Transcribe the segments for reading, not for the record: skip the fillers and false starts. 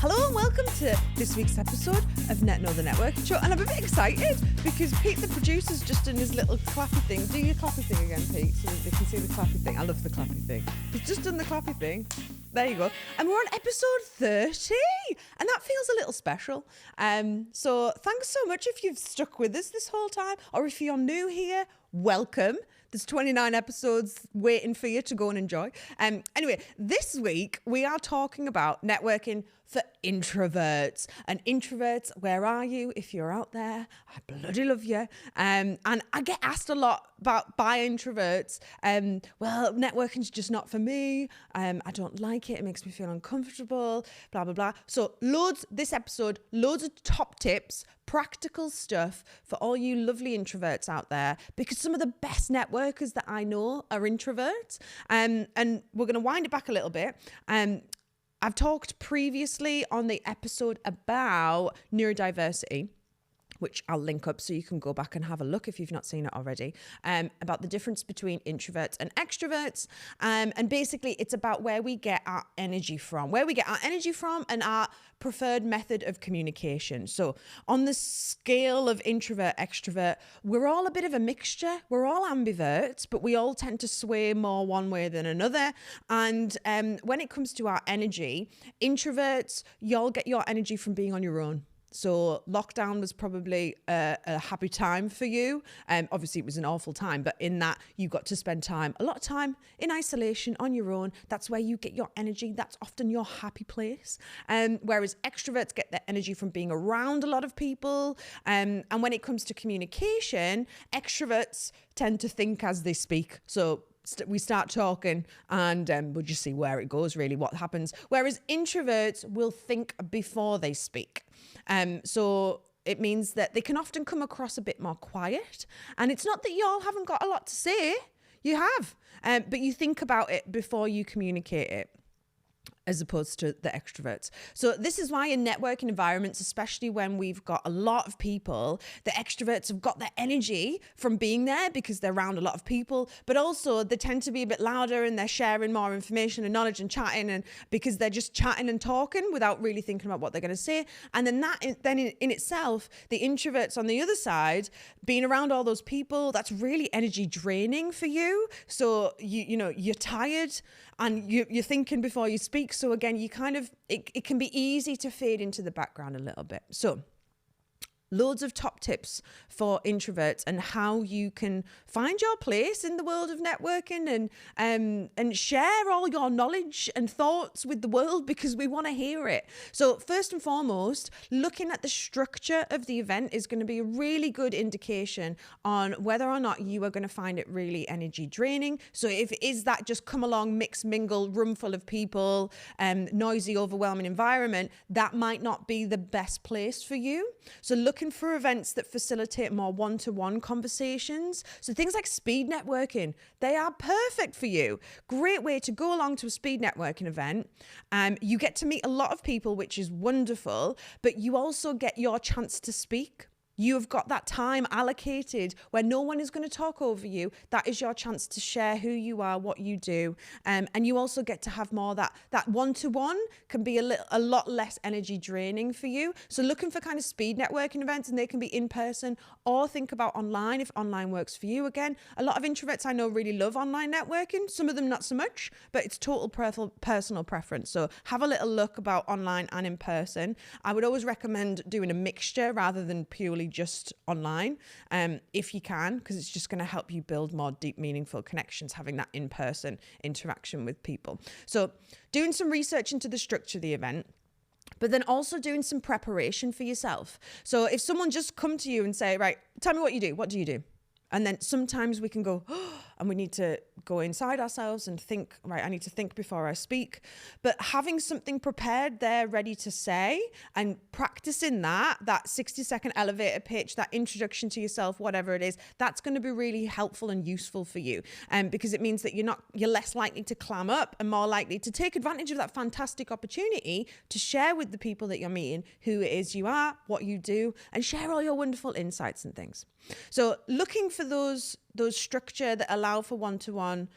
Hello and welcome to this week's episode of NetKno, the networking show. And I'm a bit excited because Pete, the producer's just done his little clappy thing. Do your clappy thing again, Pete, so that they can see the clappy thing. I love the clappy thing. He's just done the clappy thing. There you go. And we're on episode 30. And that feels a little special. So thanks so much if you've stuck with us this whole time. Or if you're new here, welcome. There's 29 episodes waiting for you to go and enjoy. Anyway, this week we are talking about networking for introverts. And introverts, where are you? If you're out there, I bloody love you. And I get asked a lot by introverts. Well, networking's just not for me. I don't like it. It makes me feel uncomfortable, blah, blah, blah. So this episode, loads of top tips, practical stuff for all you lovely introverts out there, because some of the best networkers that I know are introverts. And we're going to wind it back a little bit. I've talked previously on the episode about neurodiversity, which I'll link up so you can go back and have a look if you've not seen it already, about the difference between introverts and extroverts. And basically it's about where we get our energy from, and our preferred method of communication. So on the scale of introvert, extrovert, we're all a bit of a mixture. We're all ambiverts, but we all tend to sway more one way than another. And when it comes to our energy, introverts, y'all get your energy from being on your own. So lockdown was probably a happy time for you. Obviously, it was an awful time, but in that you got to spend a lot of time in isolation on your own. That's where you get your energy. That's often your happy place. Whereas extroverts get their energy from being around a lot of people. And when it comes to communication, extroverts tend to think as they speak. So we start talking and we'll just see where it goes, really, what happens. Whereas introverts will think before they speak. So it means that they can often come across a bit more quiet. And it's not that y'all haven't got a lot to say. You have. But you think about it before you communicate it, as opposed to the extroverts. So this is why in networking environments, especially when we've got a lot of people, the extroverts have got their energy from being there because they're around a lot of people, but also they tend to be a bit louder and they're sharing more information and knowledge and chatting, and because they're just chatting and talking without really thinking about what they're going to say. And then in itself, the introverts on the other side, being around all those people, that's really energy draining for you. So you're tired and you're thinking before you speak. So again, it can be easy to fade into the background a little bit. So loads of top tips for introverts and how you can find your place in the world of networking and share all your knowledge and thoughts with the world, because we want to hear it. So first and foremost, looking at the structure of the event is going to be a really good indication on whether or not you are going to find it really energy draining. So if it is that just come along, mix, mingle, room full of people, noisy, overwhelming environment, that might not be the best place for you. So looking for events that facilitate more one-to-one conversations. So things like speed networking, they are perfect for you. Great way to go along to a speed networking event. You get to meet a lot of people, which is wonderful, but you also get your chance to speak. You have got that time allocated where no one is going to talk over you. That is your chance to share who you are, what you do. And you also get to have more that one-to-one can be a lot less energy draining for you. So looking for kind of speed networking events, and they can be in person, or think about online if online works for you. Again, a lot of introverts I know really love online networking. Some of them not so much, but it's total personal preference. So have a little look about online and in person. I would always recommend doing a mixture rather than purely just online, if you can, because it's just going to help you build more deep, meaningful connections, having that in-person interaction with people. So doing some research into the structure of the event, but then also doing some preparation for yourself. So if someone just come to you and say, right, tell me what you do. What do you do? And then sometimes we can go, oh, and we need to go inside ourselves and think, right, I need to think before I speak. But having something prepared there ready to say and practicing that 60-second elevator pitch, that introduction to yourself, whatever it is, that's going to be really helpful and useful for you. Because it means that you're less likely to clam up and more likely to take advantage of that fantastic opportunity to share with the people that you're meeting who it is you are, what you do, and share all your wonderful insights and things. So looking for those structure that allow for one-to-one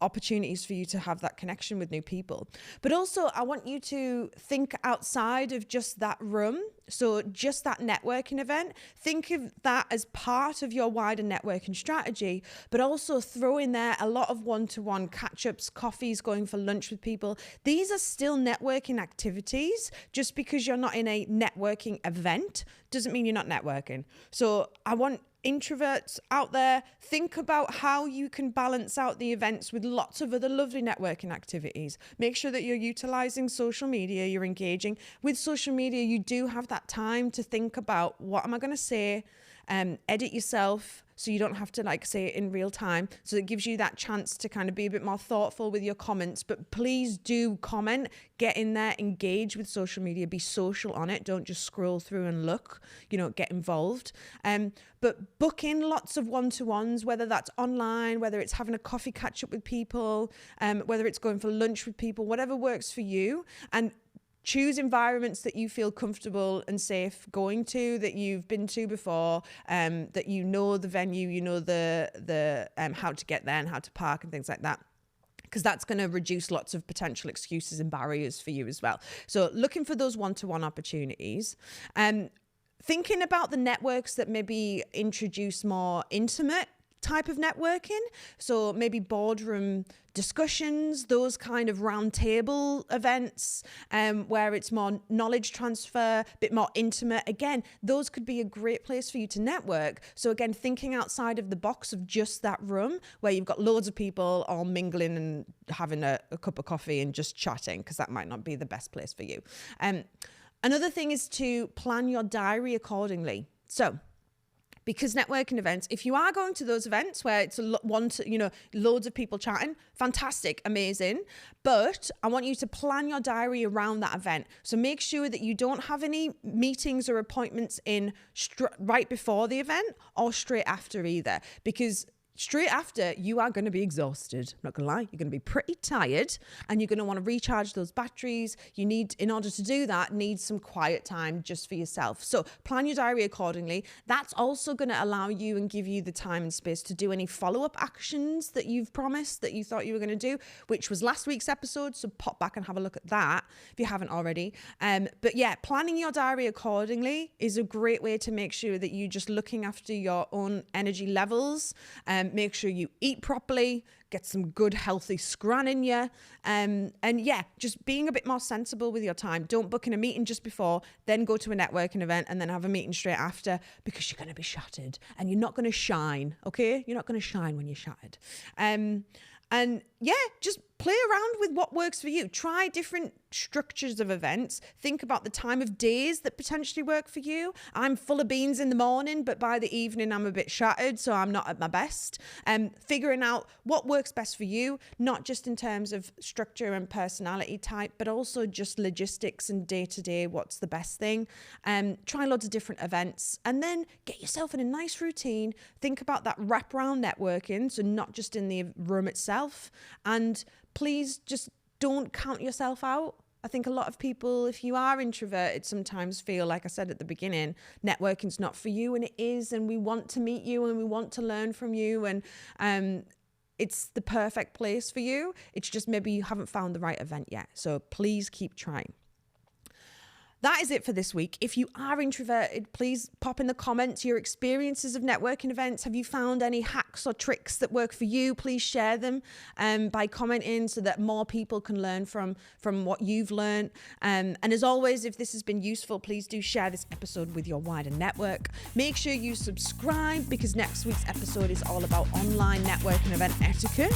opportunities for you to have that connection with new people. But also, I want you to think outside of just that room. So just that networking event, think of that as part of your wider networking strategy, but also throw in there a lot of one-to-one catch-ups, coffees, going for lunch with people. These are still networking activities. Just because you're not in a networking event doesn't mean you're not networking. So I want introverts out there, think about how you can balance out the events with lots of other lovely networking activities. Make sure that you're utilizing social media, you're engaging with social media. You do have that time to think about, what am I going to say? Edit yourself so you don't have to say it in real time. So it gives you that chance to kind of be a bit more thoughtful with your comments. But please do comment, get in there, engage with social media, be social on it. Don't just scroll through and look, get involved. But book in lots of one-to-ones, whether that's online, whether it's having a coffee catch up with people, whether it's going for lunch with people, whatever works for you. And choose environments that you feel comfortable and safe going to, that you've been to before, that you know the venue, you know the how to get there and how to park and things like that, because that's going to reduce lots of potential excuses and barriers for you as well. So looking for those one-to-one opportunities. Thinking about the networks that maybe introduce more intimate type of networking. So maybe boardroom discussions, those kind of round table events, where it's more knowledge transfer, a bit more intimate. Again, those could be a great place for you to network. So again, thinking outside of the box of just that room where you've got loads of people all mingling and having a cup of coffee and just chatting, because that might not be the best place for you. Another thing is to plan your diary accordingly. So, because networking events, if you are going to those events where it's loads of people chatting, fantastic, amazing. But I want you to plan your diary around that event. So make sure that you don't have any meetings or appointments in right before the event or straight after either, because straight after, you are going to be exhausted. I'm not going to lie, you're going to be pretty tired and you're going to want to recharge those batteries. You need, in order to do that, need some quiet time just for yourself. So plan your diary accordingly. That's also going to allow you and give you the time and space to do any follow-up actions that you've promised that you thought you were going to do, which was last week's episode. So pop back and have a look at that if you haven't already. But yeah, planning your diary accordingly is a great way to make sure that you're just looking after your own energy levels. Make sure you eat properly, get some good healthy scran in you. And yeah, just being a bit more sensible with your time. Don't book in a meeting just before, then go to a networking event and then have a meeting straight after, because you're going to be shattered and you're not going to shine, okay? You're not going to shine when you're shattered. And yeah, just play around with what works for you. Try different structures of events. Think about the time of days that potentially work for you. I'm full of beans in the morning, but by the evening I'm a bit shattered, so I'm not at my best. Figuring out what works best for you, not just in terms of structure and personality type, but also just logistics and day-to-day, what's the best thing. Try lots of different events and then get yourself in a nice routine. Think about that wraparound networking, so not just in the room itself. And please just don't count yourself out. I think a lot of people, if you are introverted, sometimes feel, like I said at the beginning, networking's not for you, and it is, and we want to meet you and we want to learn from you, and it's the perfect place for you. It's just maybe you haven't found the right event yet. So please keep trying. That is it for this week. If you are introverted, please pop in the comments your experiences of networking events. Have you found any hacks or tricks that work for you? Please share them by commenting so that more people can learn from what you've learned. And as always, if this has been useful, please do share this episode with your wider network. Make sure you subscribe, because next week's episode is all about online networking event etiquette,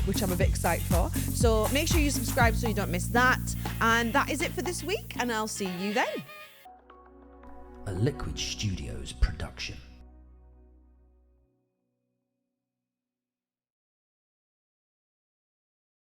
which I'm a bit excited for. So make sure you subscribe so you don't miss that. And that is it for this week, and I'll see you then. A Liquid Studios production.